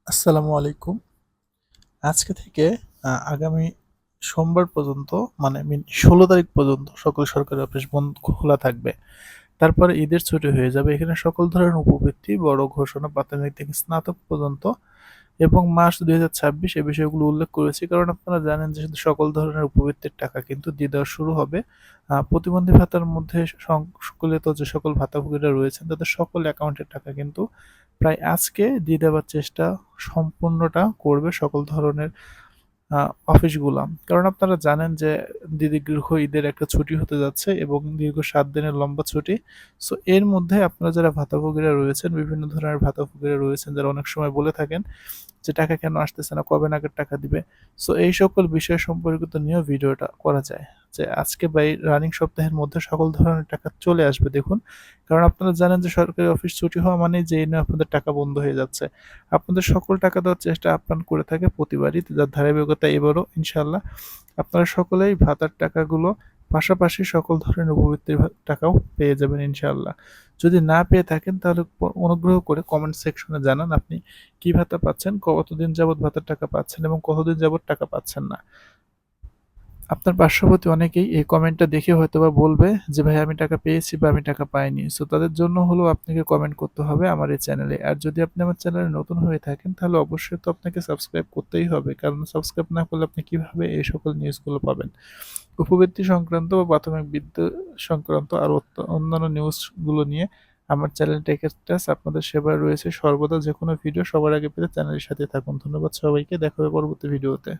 আসসালামু আলাইকুম। আজকে থেকে আগামী সোমবার পর্যন্ত মানে ১৬ তারিখ পর্যন্ত সকল সরকারি অফিস খোলা থাকবে। তারপরে ঈদের ছুটি হয়ে যাবে। এখানে সকল ধরনের উপবৃত্তি, বড় ঘোষণা, প্রাথমিক থেকে স্নাতক পর্যন্ত এবং মার্চ ২০২৬ এই বিষয়গুলো উল্লেখ করেছি। কারণ আপনারা জানেন যে সকল ধরনের উপবৃত্তির টাকা কিন্তু দিয়ে দেওয়া শুরু হবে। প্রতিবন্ধী ভাতার মধ্যে সংকলিত যে সকল ভাতাভোগীরা রয়েছেন তাদের সকল অ্যাকাউন্টের টাকা কিন্তু প্রায় আজকে দিয়ে দেওয়ার চেষ্টা সম্পূর্ণটা করবে সকল ধরনের অফিসগুলা। কারণ আপনারা জানেন যে দীর্ঘ ঈদের একটা ছুটি হতে যাচ্ছে এবং দীর্ঘ ৭ দিনের লম্বা ছুটি। সো এর মধ্যে আপনারা যারা ভাতাভোগীরা রয়েছেন, বিভিন্ন ধরনের ভাতাভোগীরা রয়েছেন যারা অনেক সময় বলে থাকেন যে টাকা কেন আসতেছে না, কবে নাগাদ টাকা দিবে। সো এই সকল বিষয় সম্পর্কিত নিয়েও ভিডিওটা করা যায়। যে আজকে বা এই রানিং সপ্তাহের মধ্যে সকল ধরনের টাকা চলে আসবে দেখুন। কারণ আপনারা জানেন যে সরকারি অফিস ছুটি হওয়া মানেই যে না আপনাদের টাকা বন্ধ হয়ে যাচ্ছে। আপনাদের সকল টাকা দেওয়ার চেষ্টা আপ্রাণ করে থাকে প্রতিবারই। যার ধারাবাহিকতা এবারও ইনশাআল্লাহ আপনারা সকলেই ভাতার টাকাগুলো পাশাপাশি সকল ধরনের উপবৃত্তির টাকাও পেয়ে যাবেন ইনশাআল্লাহ। যদি না পেয়ে থাকেন তাহলে অনুগ্রহ করে কমেন্ট সেকশনে জানান আপনি কি ভাতা পাচ্ছেন, কতদিন যাবৎ ভাতার টাকা পাচ্ছেন এবং কতদিন যাবৎ টাকা পাচ্ছেন না। আপনার পার্শ্ববর্তী অনেকেই এই কমেন্টটা দেখে হয়তোবা বলবে যে ভাই আমি টাকা পেয়েছি বা আমি টাকা পাইনি। সো তাদের জন্য হলো আপনাকে কমেন্ট করতে হবে আমার এই চ্যানেলে। আর যদি আপনি আমার চ্যানেলে নতুন হয়ে থাকেন তাহলে অবশ্যই তো আপনাকে সাবস্ক্রাইব করতেই হবে। কারণ সাবস্ক্রাইব না করলে আপনি কিভাবে এই সকল নিউজগুলো পাবেন? উপবৃত্তি সংক্রান্ত বা প্রাথমিক বিদ্যুৎ সংক্রান্ত আর অন্যান্য নিউজগুলো নিয়ে আমার চ্যানেল টেকস্টাস আপনাদের সেবায় রয়েছে সর্বদা যেকোনো ভিডিও সবার আগে পেতে চ্যানেলের সাথে থাকুন। ধন্যবাদ সবাইকে। দেখা হবে পরবর্তী ভিডিওতে।